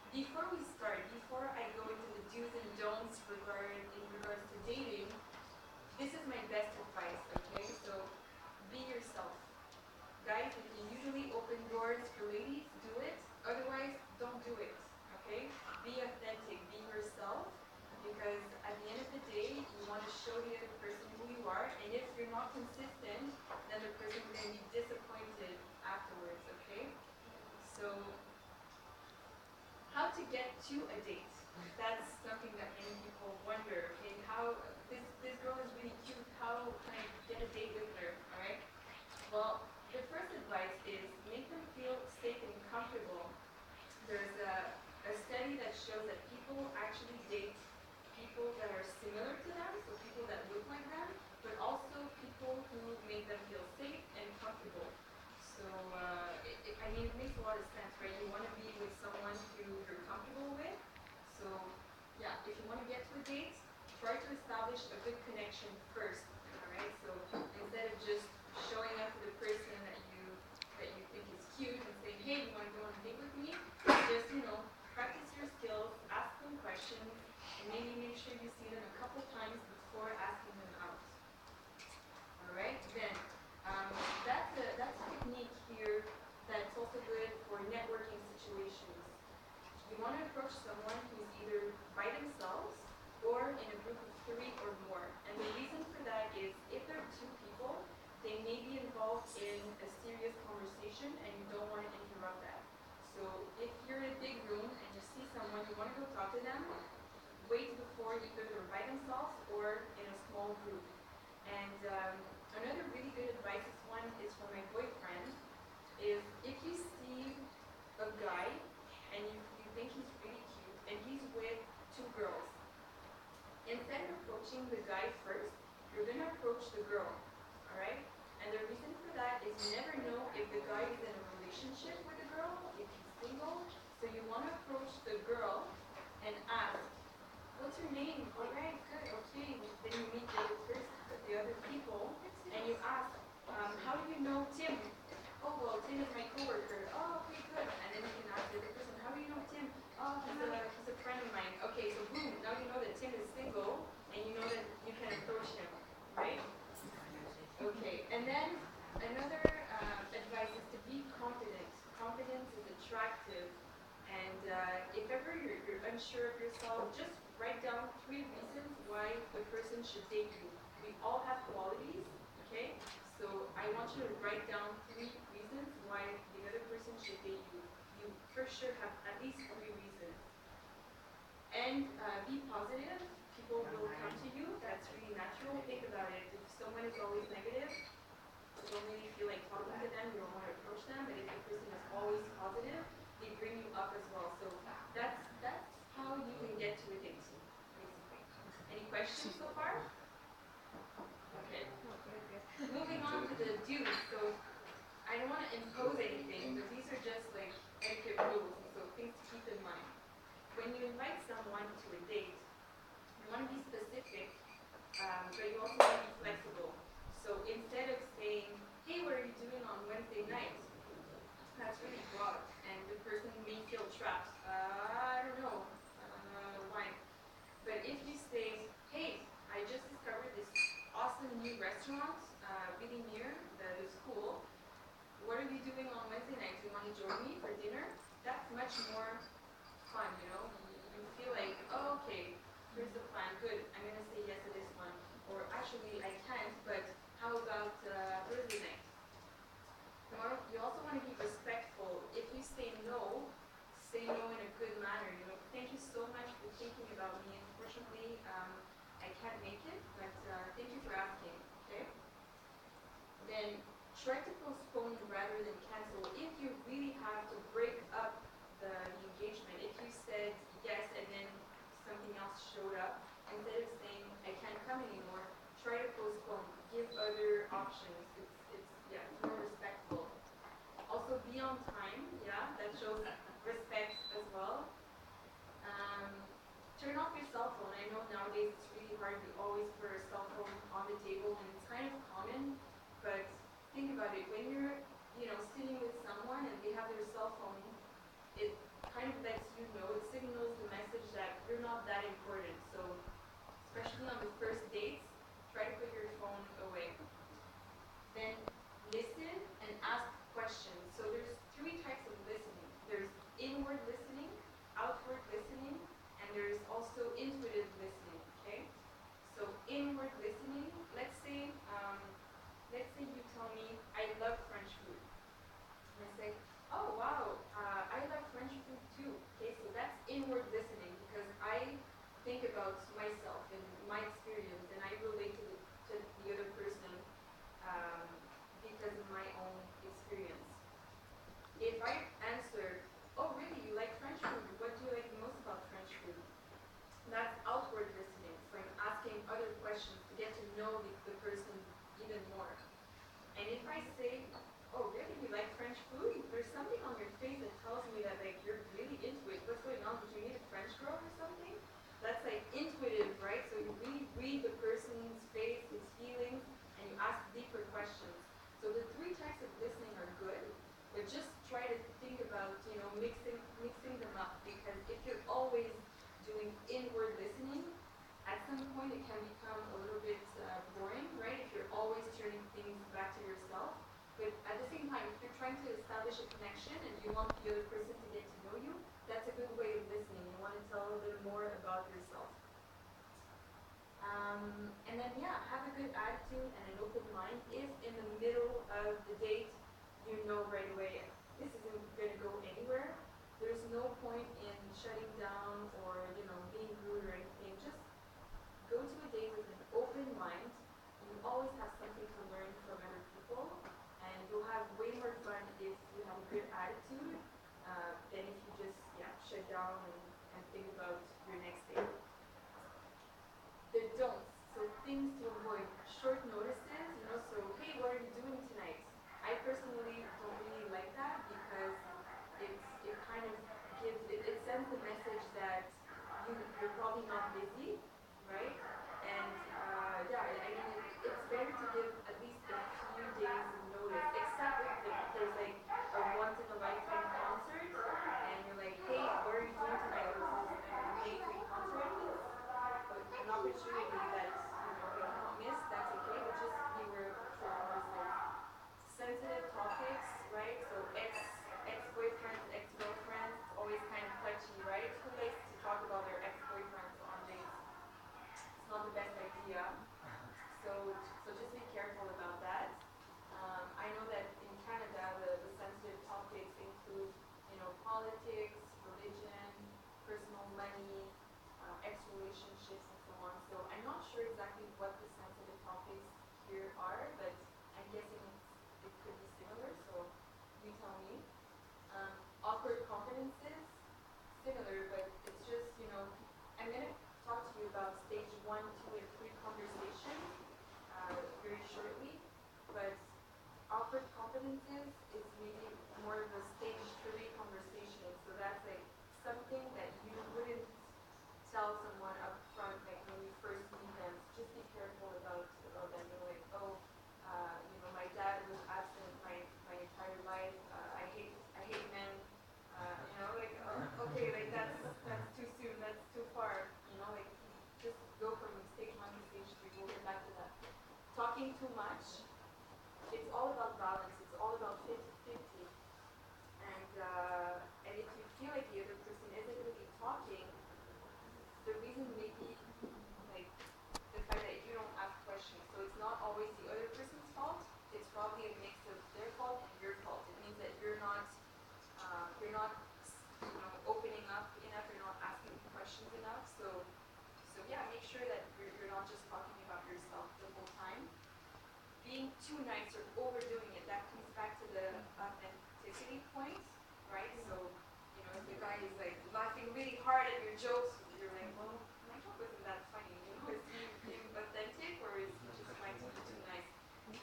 Before we start, before I go into the do's and don'ts in regards to dating, this is my best advice, okay? So be yourself. Guys, it can usually open doors for ladies, do it. Otherwise, don't do it, okay? Be authentic, be yourself, because at the end of the day, you want to show the other person who you are, and if you're not consistent, then the person is going to be disappointed afterwards, okay? So, how to get to a date? That's something that many people wonder, okay? How, this girl is really cute, how can I get a date with her, all right? Well, the first advice is make them feel safe and comfortable. There's a study that shows that people actually date people that are similar to them, so people that look like them, but also people who make them feel safe and comfortable. So, it makes a lot of sense, right? You want to be with someone who you're comfortable with. So, yeah, if you want to get to a date, try to establish a good connection first, all right? So, instead of just showing up to the person that you think is cute and saying, hey, you want to go on a date with me? Just, practice your skills, ask them questions, and maybe make sure you see them a couple times before asking them out. All right, then that's a technique here that's also good for networking situations. You want to approach someone who's either by themselves or in a group of 3 or more. And the reason for that is if there are 2 people, they may be involved in a serious conversation and you don't want to interrupt that. So if you're in a big room and you see someone, you want to go talk to them, wait before either they're by themselves or in a small group. And another really good advice, this one is from my boyfriend, is if you see a guy and you think he's really cute and he's with 2 girls, instead of approaching the guy first, you're going to approach the girl, all right? And the reason for that is you never know if the guy is in a relationship with the girl, if he's single, so you want to approach the girl and ask, what's your name? All right, good, okay. Then you meet the other people, and you ask, how do you know Tim? Oh, well, Tim is my coworker. Oh, okay, good. And then you can ask the other person, how do you know Tim? Oh, he's a friend of mine. Okay, so boom, now you know that Tim is single, and you know that you can approach him, right? Okay, and then another advice is to be confident. Confidence is attractive, and if ever you're unsure of yourself, just write down 3 reasons why the person should date you. We all have qualities, okay? So I want you to write down 3 reasons why the other person should date you. You for sure have at least 3 reasons. And be positive. People will come to you. That's really natural. Think about it. If someone is always negative, you don't really feel like talking to them. You don't want to approach them. But if the person is always positive, they bring you up as well. So that's how you can get to a date, basically. Any questions so far? Okay. Moving on to the do's. So I don't want to impose anything, but these are just like etiquette rules, so things to keep in mind. When you invite someone to a date, you want to be specific, but you also want to be flexible. So instead of saying, hey, what are you doing on Wednesday night? That's really broad, and the person may feel trapped. I don't know. Why? But if you say, hey, I just discovered this awesome new restaurant really near the school. What are you doing on Wednesday night? Do you want to join me for dinner? That's much more fun, You feel like, oh, okay, here's the plan. Good, I'm going to say yes to this one. Or actually, I can't, but how about Thursday night? You also want to be respectful. If you say no in a good manner. Thank you so much for thinking about me. Unfortunately, I can't make it, but thank you for asking, okay? Then try to postpone rather than cancel. If you really have to break up the engagement, if you said yes and then something else showed up, instead of saying I can't come anymore, try to postpone. Give other options. It's more respectful. Also be on time, that shows respect as well. Turn off your cell phone. I know nowadays it's really hard. We always put our cell phone on the table, and it's kind of common, but think about it. When you're, sitting with someone and they have their cell phone, it kind of lets you know it's And if I say, oh really, you like French food? There's something on your face that tells me that like you're really into it. What's going on? Did you meet a French girl or something? That's like intuitive, right? So you really read the person's face, his feelings, and you ask deeper questions. So the three types of listening are good, but just try to think about, mixing them up, because if you're always doing inward listening, at some point it can become a little bit boring, right? If you're always turning things back to yourself. But at the same time, if you're trying to establish a connection and you want the other person to get to know you, that's a good way of listening. You want to tell a little more about yourself. And then, yeah, have a good attitude and an open mind. If in the middle of the date, you know right away, this isn't going to go anywhere, there's no point in shutting down or, being rude or anything. Just go to a date with an open mind. You always have something to learn from other people, and you'll have way more fun if you have a good attitude than if you just, shut down and think about your next date. The don'ts, so things to avoid. Short notices, so hey, what are you doing tonight? I personally don't really like that, because it kind of it sends the message that you're probably not busy, right? And I mean, it's better to give at least a few days notice, except if there's like a once in a lifetime concert, and you're like, hey, what are you doing tonight? This is an amazing concert. It's an opportunity that you cannot miss. That's okay, but just be aware of short notices. Sensitive topics, right? So ex-boyfriends, ex-girlfriends, it's always kind of touchy, right? Who likes to talk about their ex-boyfriends on dates? It's not the best idea. So just be careful about that. I know that in Canada, the sensitive topics include, politics, religion, personal money, ex-relationships, and so on. So I'm not sure exactly what the sensitive topics here are, but I'm guessing it could be similar. So you tell me. Awkward confidences, similar, but it's just, I'm going to talk to you about stage 1, 2, and 3 conversation very shortly, but awkward confidences is maybe more of a stage 3 conversation. So that's like something that you wouldn't tell someone up front, like when you first meet them. Just be careful about them. You're like, oh, my dad was absent my entire life. I hate men. Like, oh, okay, like that's too soon. That's too far. Like just go from stage 1 to stage 3. We'll get back to that. Talking too much. It's all about balance. It's all about 50-50. And if you feel like the other person isn't really talking, the reason may be like the fact that you don't ask questions. So it's not always the other person's fault. It's probably a mix of their fault and your fault. It means that you're not opening up enough. You're not asking questions enough. So yeah, make sure that you're not just talking about yourself the whole time. Being too nice or overdoing it, that comes back to the authenticity point, right? So, if the guy is like laughing really hard at your jokes, you're like, well, my joke wasn't that funny. Is he being authentic, or is he just trying to be too nice?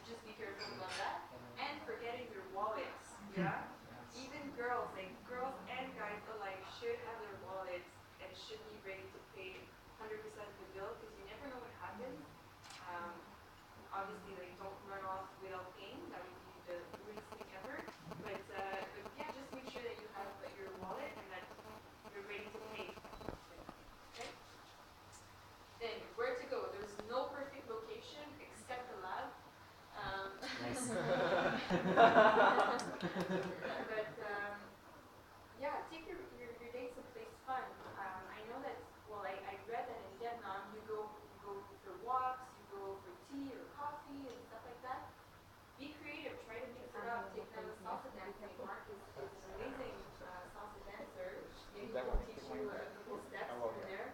Just be careful about that. And forgetting your wallets, yeah? Even girls and guys alike should have their wallets and should be ready to pay 100% of the bill, because you never know what happens. Obviously, like, don't run off without paying. That would be the rudest thing ever. But yeah, just make sure that you have your wallet and that you're ready to pay. Okay? Then, where to go? There's no perfect location except the lab. Nice. But yeah, take your dates someplace fun. I know that. Well, I read that in Vietnam you go for walks, you go for tea or coffee and stuff like that. Be creative. Try to mix it up. Take them salsa dancing. Mark is an amazing salsa dancer. Maybe he'll teach you a couple steps here and there.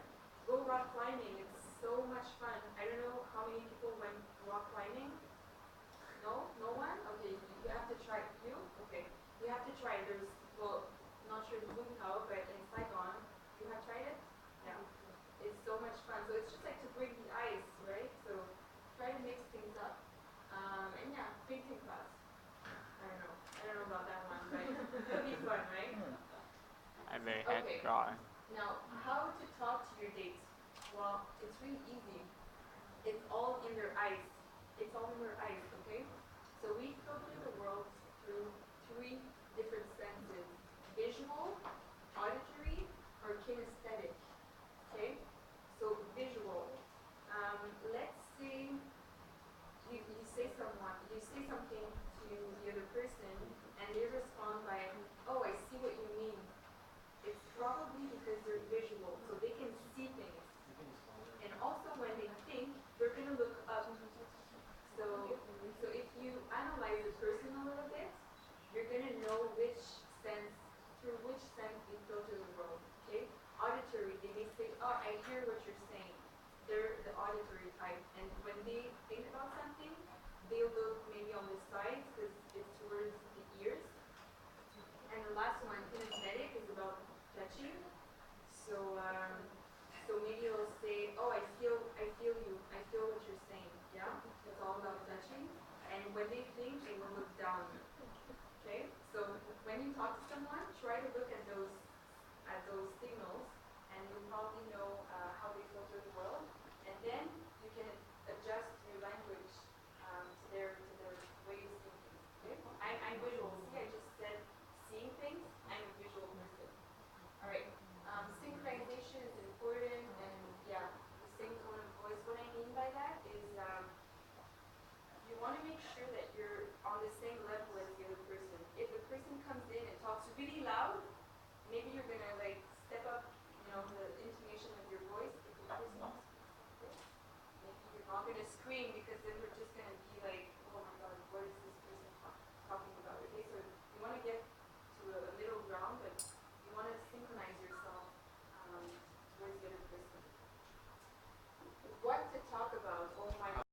Go rock climbing. It's so much fun. I don't know how many people went rock climbing. No one? Okay, you have to try. You? Okay. You have Could be fun, right? I very had Okay. to draw. Now, how to talk to your dates? Well, it's really easy. It's all in their eyes. It's all in their eyes, okay? So we filter the world through three different senses: visual, auditory, or kinesthetic. Okay? So visual. Let's say you say something to the other person, and they respond by, "Oh, I see what you mean." It's probably because they're visual, so they can see things. And also when they think, they're gonna look up. So if you analyze a person a little bit, you're gonna know through which sense they filter the world. Okay? Auditory, they may say, "Oh, I hear what you're saying." They're the auditory type, and when they think about something, they look maybe on the sides because it's towards the ears. And the last one, kinesthetic, is about touching. So maybe you'll say, "Oh, I feel you. I feel what you're saying." Yeah, it's all about touching. And when they think, they will look down. Okay. So when you talk to someone, try to look at those signals, and you'll probably know how they filter the world. And then you can adjust your language to their way of seeing things. Okay. I'm visual. See, I just said seeing things. I'm a visual person. All right. Synchronization is important, and yeah, the same tone of voice. What I mean by that is you want to make sure that you're on the same level as the other person. If the person comes in and talks really loud, maybe you're gonna like step up, the intonation of your voice. If the person speaks like this, maybe you're not gonna scream